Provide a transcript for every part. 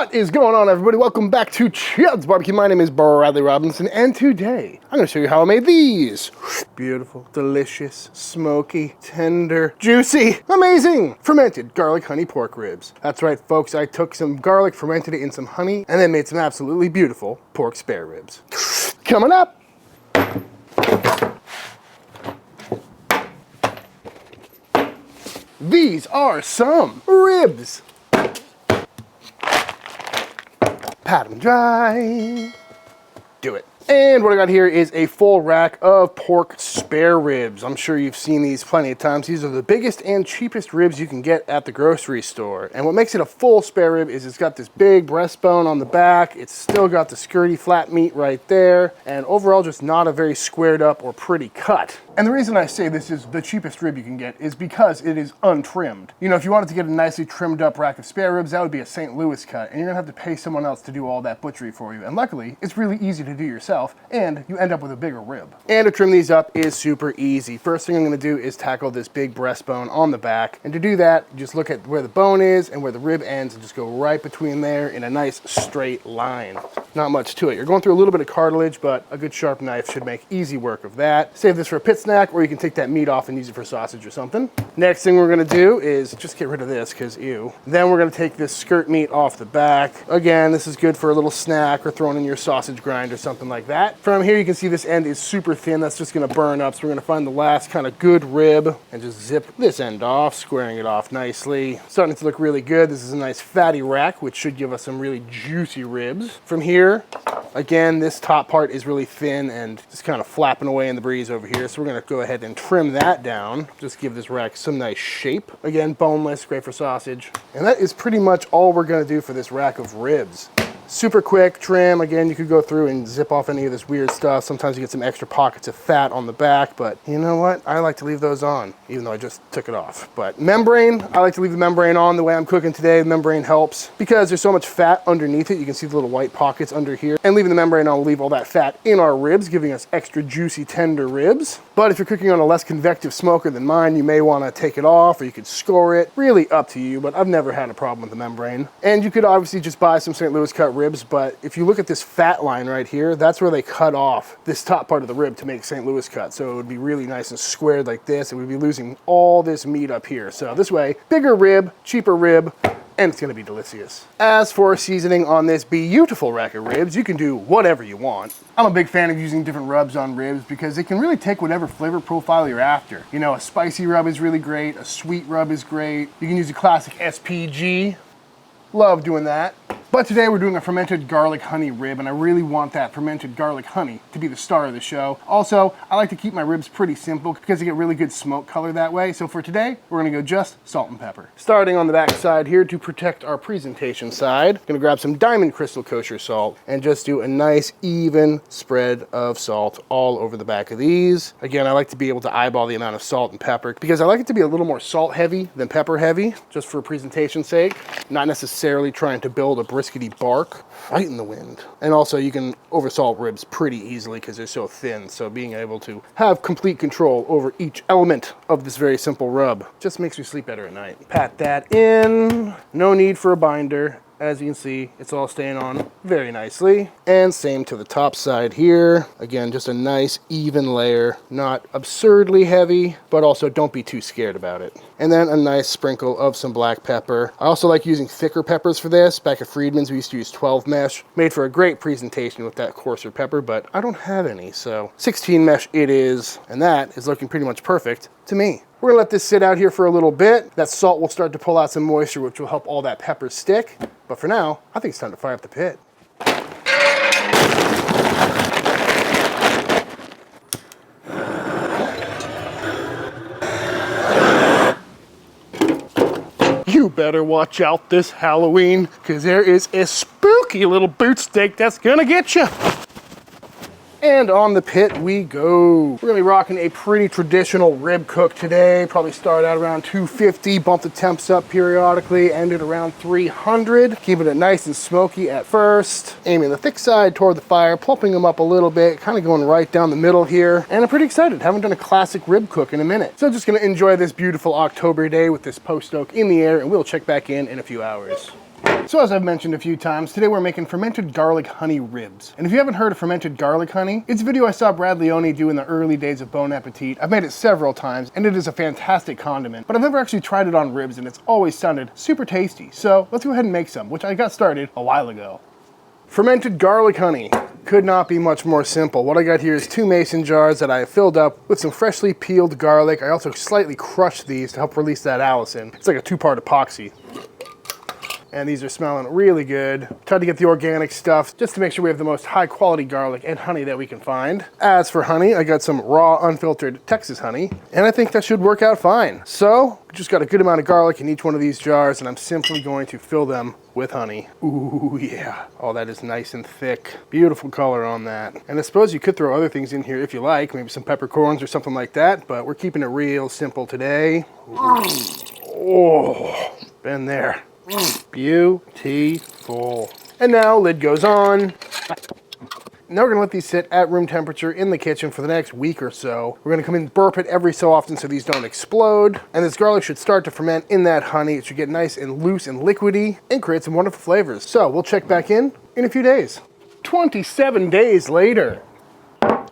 What is going on, everybody? Welcome back to Chuds BBQ. My name is Bradley Robinson, and today I'm going to show you how I made these. Beautiful, delicious, smoky, tender, juicy, amazing fermented garlic honey pork ribs. That's right, folks. I took some garlic, fermented it in some honey, and then made some absolutely beautiful pork spare ribs. Coming up. These are some ribs. Pat them dry. Do it. And what I got here is a full rack of pork spare ribs. I'm sure you've seen these plenty of times. These are the biggest and cheapest ribs you can get at the grocery store. And what makes it a full spare rib is it's got this big breastbone on the back. It's still got the skirty flat meat right there. And overall, just not a very squared up or pretty cut. And the reason I say this is the cheapest rib you can get is because it is untrimmed. You know, if you wanted to get a nicely trimmed up rack of spare ribs, that would be a St. Louis cut. And you're gonna have to pay someone else to do all that butchery for you. And luckily, it's really easy to do yourself, and you end up with a bigger rib. And to trim these up is super easy. First thing I'm gonna do is tackle this big breastbone on the back. And to do that, just look at where the bone is and where the rib ends and just go right between there in a nice straight line. Not much to it. You're going through a little bit of cartilage, but a good sharp knife should make easy work of that. Save this for a pit snack, or you can take that meat off and use it for sausage or something. Next thing we're gonna do is just get rid of this, because ew. Then we're gonna take this skirt meat off the back. Again, this is good for a little snack or throwing in your sausage grind or something like that. From here, you can see this end is super thin. That's just gonna burn up. So we're gonna find the last kind of good rib and just zip this end off, squaring it off nicely. Starting to look really good. This is a nice fatty rack, which should give us some really juicy ribs. From here, again, this top part is really thin and just kind of flapping away in the breeze over here. So we're gonna go ahead and trim that down. Just give this rack some nice shape. Again, boneless, great for sausage. And that is pretty much all we're gonna do for this rack of ribs. Super quick trim. Again, you could go through and zip off any of this weird stuff. Sometimes you get some extra pockets of fat on the back, but you know what? I like to leave those on, even though I just took it off. But membrane, I like to leave the membrane on. The way I'm cooking today, the membrane helps because there's so much fat underneath it. You can see the little white pockets under here. And leaving the membrane on will leave all that fat in our ribs, giving us extra juicy, tender ribs. But if you're cooking on a less convective smoker than mine, you may want to take it off, or you could score it. Really up to you, but I've never had a problem with the membrane. And you could obviously just buy some St. Louis cut ribs, but if you look at this fat line right here, that's where they cut off this top part of the rib to make St. Louis cut. So it would be really nice and squared like this, and we'd be losing all this meat up here. So this way, bigger rib, cheaper rib, and it's gonna be delicious. As for seasoning on this beautiful rack of ribs, you can do whatever you want. I'm a big fan of using different rubs on ribs because it can really take whatever flavor profile you're after. You know, a spicy rub is really great, a sweet rub is great. You can use a classic SPG. Love doing that. But today we're doing a fermented garlic honey rib, and I really want that fermented garlic honey to be the star of the show. Also, I like to keep my ribs pretty simple because they get really good smoke color that way. So for today, we're gonna go just salt and pepper. Starting on the back side here to protect our presentation side, gonna grab some Diamond Crystal Kosher salt and just do a nice even spread of salt all over the back of these. Again, I like to be able to eyeball the amount of salt and pepper because I like it to be a little more salt heavy than pepper heavy, just for presentation's sake. Not necessarily trying to build a briskety bark, right in the wind. And also you can oversalt ribs pretty easily because they're so thin. So being able to have complete control over each element of this very simple rub just makes me sleep better at night. Pat that in. No need for a binder. As you can see, it's all staying on very nicely. And same to the top side here. Again, just a nice even layer, not absurdly heavy, but also don't be too scared about it. And then a nice sprinkle of some black pepper. I also like using thicker peppers for this. Back at Friedman's, we used to use 12 mesh. Made for a great presentation with that coarser pepper, but I don't have any, so 16 mesh it is. And that is looking pretty much perfect to me. We're gonna let this sit out here for a little bit. That salt will start to pull out some moisture, which will help all that pepper stick. But for now, I think it's time to fire up the pit. You better watch out this Halloween, because there is a spooky little boot steak that's gonna get you. And on the pit we go. We're gonna be rocking a pretty traditional rib cook today. Probably start out around 250, bump the temps up periodically, end it around 300. Keeping it nice and smoky at first. Aiming the thick side toward the fire, plumping them up a little bit, kind of going right down the middle here. And I'm pretty excited. Haven't done a classic rib cook in a minute. So just gonna enjoy this beautiful October day with this post oak in the air, and we'll check back in a few hours. So as I've mentioned a few times, today we're making fermented garlic honey ribs. And if you haven't heard of fermented garlic honey, it's a video I saw Brad Leone do in the early days of Bon Appetit. I've made it several times, and it is a fantastic condiment, but I've never actually tried it on ribs, and it's always sounded super tasty. So let's go ahead and make some, which I got started a while ago. Fermented garlic honey. Could not be much more simple. What I got here is 2 mason jars that I have filled up with some freshly peeled garlic. I also slightly crushed these to help release that allicin. It's like a 2-part epoxy. And these are smelling really good. Tried to get the organic stuff just to make sure we have the most high quality garlic and honey that we can find. As for honey, I got some raw unfiltered Texas honey, and I think that should work out fine. So, just got a good amount of garlic in each one of these jars, and I'm simply going to fill them with honey. Ooh, yeah. Oh, that is nice and thick. Beautiful color on that. And I suppose you could throw other things in here if you like, maybe some peppercorns or something like that, but we're keeping it real simple today. Oh, been there. Beautiful. And now lid goes on. Now we're gonna let these sit at room temperature in the kitchen for the next week or so. We're gonna come in and burp it every so often so these don't explode. And this garlic should start to ferment in that honey. It should get nice and loose and liquidy and create some wonderful flavors. So we'll check back in a few days. 27 days later.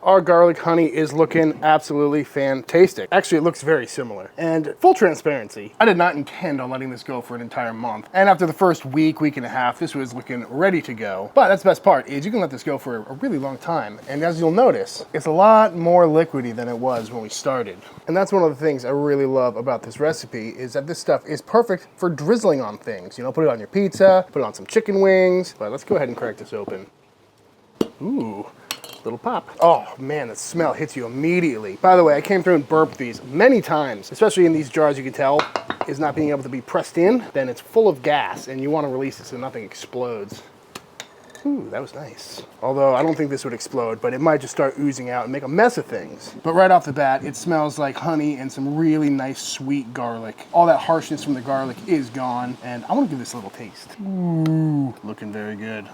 Our garlic honey is looking absolutely fantastic. Actually, it looks very similar. And full transparency, I did not intend on letting this go for an entire month. And after the first week and a half, this was looking ready to go. But that's the best part, is you can let this go for a really long time. And as you'll notice, it's a lot more liquidy than it was when we started. And that's one of the things I really love about this recipe, is that this stuff is perfect for drizzling on things. You know, put it on your pizza, put it on some chicken wings. But let's go ahead and crack this open. Ooh. Little pop. Oh man, the smell hits you immediately. By the way, I came through and burped these many times, especially in these jars. You can tell is not being able to be pressed in. Then it's full of gas and you want to release it so nothing explodes. Ooh, that was nice. Although I don't think this would explode, but it might just start oozing out and make a mess of things. But right off the bat, it smells like honey and some really nice sweet garlic. All that harshness from the garlic is gone, and I want to give this a little taste. Ooh, looking very good.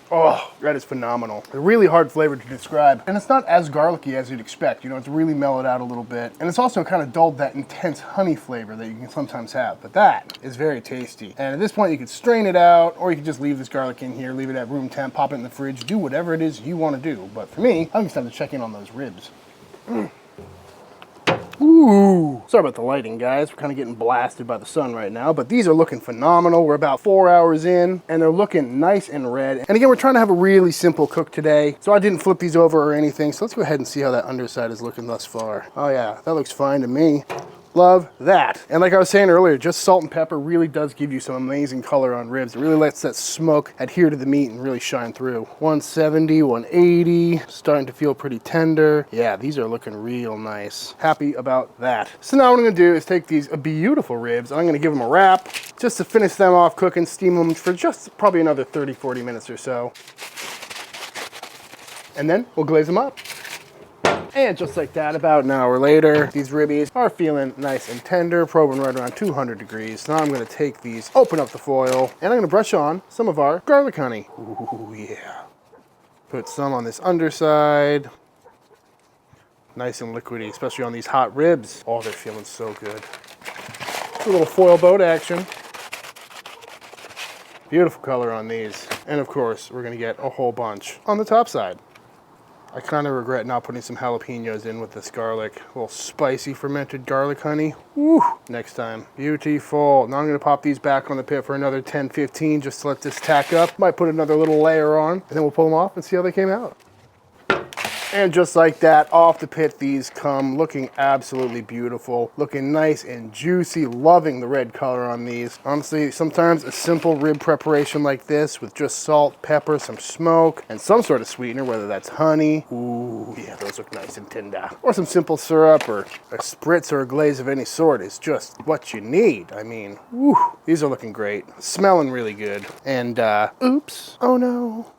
Oh, that is phenomenal. A really hard flavor to describe. And it's not as garlicky as you'd expect. You know, it's really mellowed out a little bit. And it's also kind of dulled that intense honey flavor that you can sometimes have. But that is very tasty. And at this point, you could strain it out, or you could just leave this garlic in here, leave it at room temp, pop it in the fridge, do whatever it is you want to do. But for me, I'm just time to check in on those ribs. Ooh. Sorry about the lighting, guys. We're kind of getting blasted by the sun right now, but these are looking phenomenal. We're about 4 hours in, and they're looking nice and red. And again, we're trying to have a really simple cook today, so I didn't flip these over or anything. So let's go ahead and see how that underside is looking thus far. Oh yeah, that looks fine to me. Love that. And like I was saying earlier, just salt and pepper really does give you some amazing color on ribs. It really lets that smoke adhere to the meat and really shine through. 170, 180, starting to feel pretty tender. Yeah, these are looking real nice. Happy about that. So now what I'm gonna do is take these beautiful ribs and I'm gonna give them a wrap just to finish them off cooking, steam them for just probably another 30, 40 minutes or so. And then we'll glaze them up. And just like that, about an hour later, these ribbies are feeling nice and tender, probing right around 200 degrees. Now I'm gonna take these, open up the foil, and I'm gonna brush on some of our garlic honey. Ooh, yeah. Put some on this underside. Nice and liquidy, especially on these hot ribs. Oh, they're feeling so good. A little foil boat action. Beautiful color on these. And of course, we're gonna get a whole bunch on the top side. I kind of regret not putting some jalapenos in with this garlic. A little spicy fermented garlic honey. Woo! Next time. Beautiful. Now I'm going to pop these back on the pit for another 10, 15 just to let this tack up. Might put another little layer on, and then we'll pull them off and see how they came out. And just like that, off the pit these come, looking absolutely beautiful, looking nice and juicy, loving the red color on these. Honestly, sometimes a simple rib preparation like this with just salt, pepper, some smoke, and some sort of sweetener, whether that's honey. Ooh, yeah, those look nice and tender. Or some simple syrup or a spritz or a glaze of any sort is just what you need. I mean, woo, these are looking great, smelling really good. And oops, oh no.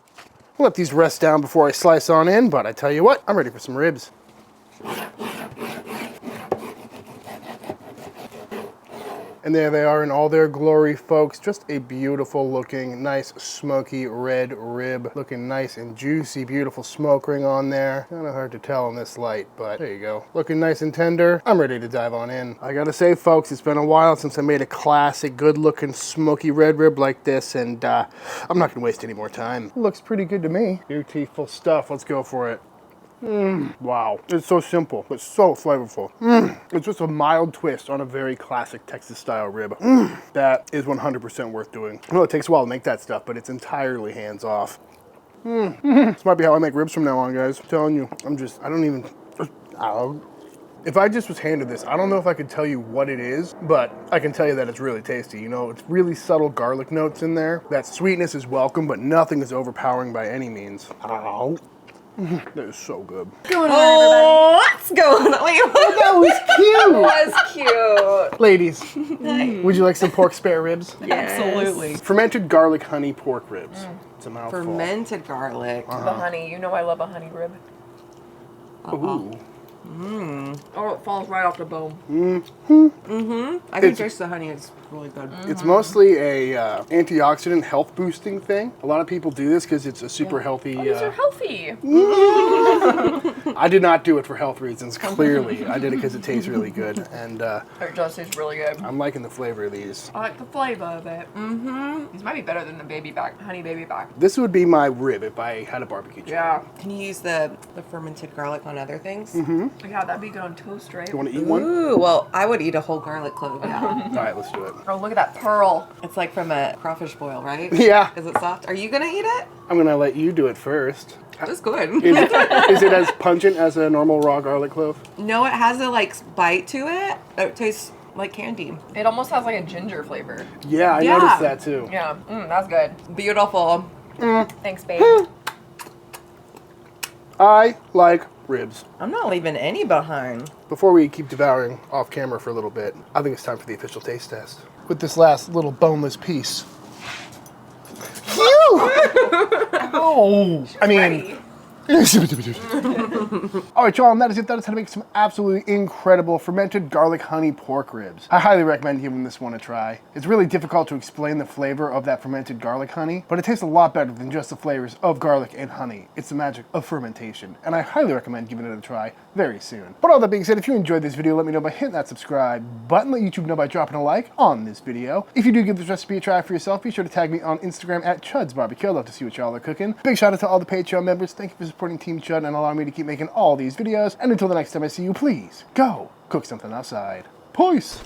I'll let these rest down before I slice on in, but I tell you what, I'm ready for some ribs. And there they are in all their glory, folks. Just a beautiful looking, nice, smoky red rib. Looking nice and juicy, beautiful smoke ring on there. Kind of hard to tell in this light, but there you go. Looking nice and tender. I'm ready to dive on in. I gotta say, folks, it's been a while since I made a classic, good looking, smoky red rib like this, and I'm not gonna waste any more time. It looks pretty good to me. Beautiful stuff. Let's go for it. Wow. It's so simple, but so flavorful. It's just a mild twist on a very classic Texas style rib. That is 100% worth doing. I know it takes a while to make that stuff, but it's entirely hands off. This might be how I make ribs from now on, guys. I'm telling you, if I just was handed this, I don't know if I could tell you what it is, but I can tell you that it's really tasty. You know, it's really subtle garlic notes in there. That sweetness is welcome, but nothing is overpowering by any means. Ow. That is so good. What's going on, everybody? What's going on? Wait, That was cute. That was cute. Ladies, would you like some pork spare ribs? Yes. Absolutely. Fermented garlic honey pork ribs. It's a mouthful. Fermented garlic. The honey. You know I love a honey rib. Ooh. Oh, it falls right off the bone. I can taste the honey. It's really good. It's mostly a antioxidant health boosting thing. A lot of people do this because it's a super healthy. Oh, these are healthy. I did not do it for health reasons, clearly. I did it because it tastes really good, and It does taste really good. I'm liking the flavor of these. I like the flavor of it. These might be better than the baby back, honey baby back. This would be my rib if I had a barbecue chicken. Yeah. Can you use the fermented garlic on other things? Yeah, that'd be good on toast, right? You want to eat one? Ooh, well, I would eat a whole garlic clove, yeah. All right, let's do it. Oh, look at that pearl. It's like from a crawfish boil, right? Yeah. Is it soft? Are you gonna eat it? I'm going to let you do it first. It's good. Is it as pungent as a normal raw garlic clove? No, it has a bite to it. It tastes like candy. It almost has like a ginger flavor. Yeah, I noticed that too. Yeah, that's good. Beautiful. Thanks, babe. I like ribs. I'm not leaving any behind. Before we keep devouring off camera for a little bit, I think it's time for the official taste test. With this last little boneless piece. Oh! I mean... All right, y'all, and that is it. That is how to make some absolutely incredible fermented garlic honey pork ribs. I highly recommend giving this one a try. It's really difficult to explain the flavor of that fermented garlic honey, but it tastes a lot better than just the flavors of garlic and honey. It's the magic of fermentation, and I highly recommend giving it a try very soon. But all that being said, if you enjoyed this video, let me know by hitting that subscribe button. Let YouTube know by dropping a like on this video. If you do give this recipe a try for yourself, be sure to tag me on Instagram at Chuds BBQ. I'd love to see what y'all are cooking. Big shout out to all the Patreon members. Thank you for supporting Team Chud and allowing me to keep making all these videos. And until the next time I see you, please go cook something outside. Peace!